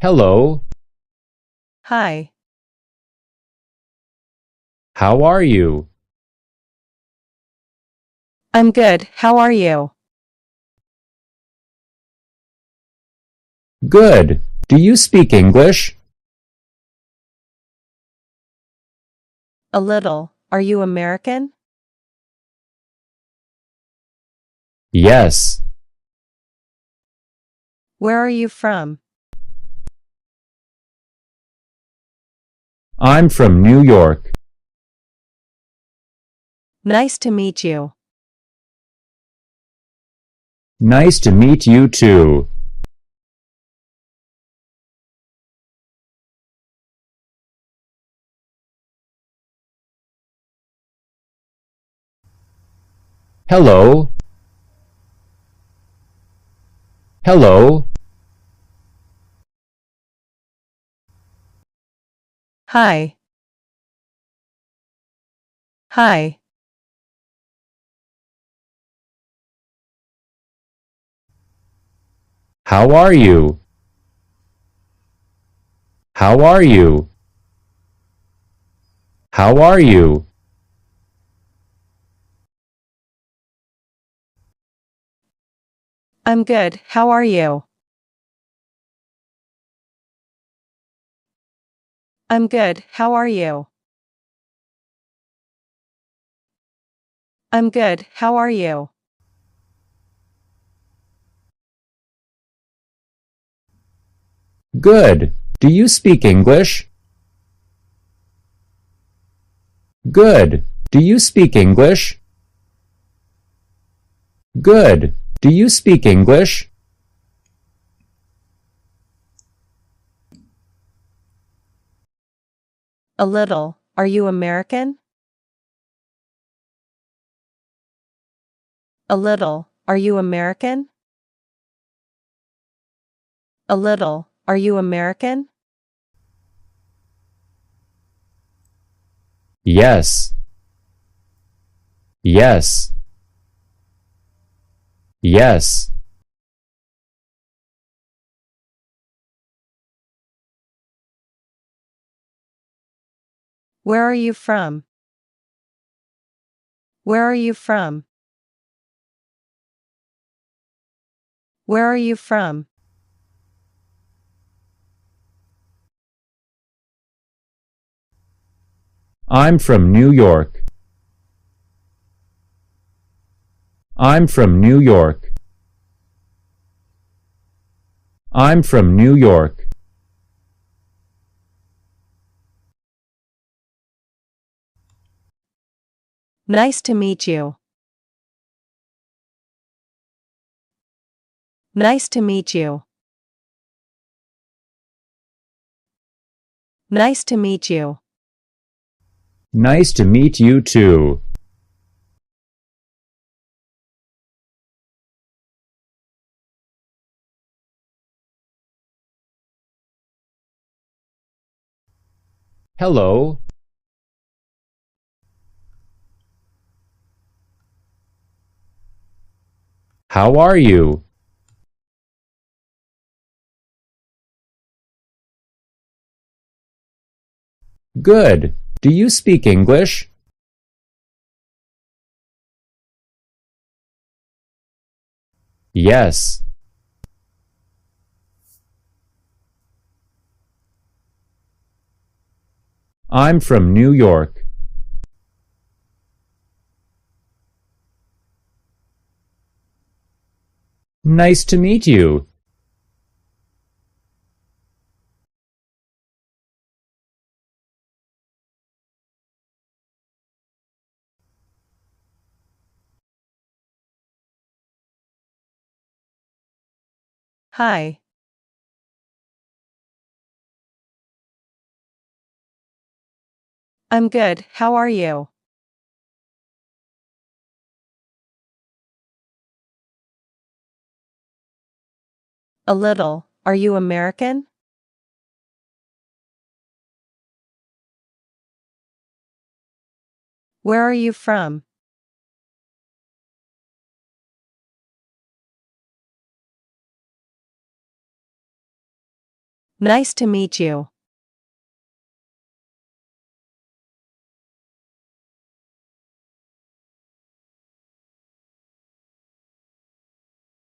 Hello, Hi, how are you? I'm good. How are you? Good. Do you speak English? A little. Are you American? Yes. Where are you from? I'm from New York. Nice to meet you. Nice to meet you too. Hello. Hello. Hi. Hi. How are you? How are you? How are you? I'm good. How are you? I'm good. How are you? I'm good. How are you? Good. Do you speak English? Good. Do you speak English? Good. Do you speak English? A little. Are you American? A little. Are you American? A little. Are you American? Yes. Yes. Yes. Where are you from? Where are you from? Where are you from? I'm from New York. I'm from New York. I'm from New York. Nice to meet you. Nice to meet you. Nice to meet you. Nice to meet you too. Hello. How are you? Good. Do you speak English? Yes. I'm from New York. Nice to meet you. Hi. I'm good. How are you? A little. Are you American? Where are you from? Nice to meet you.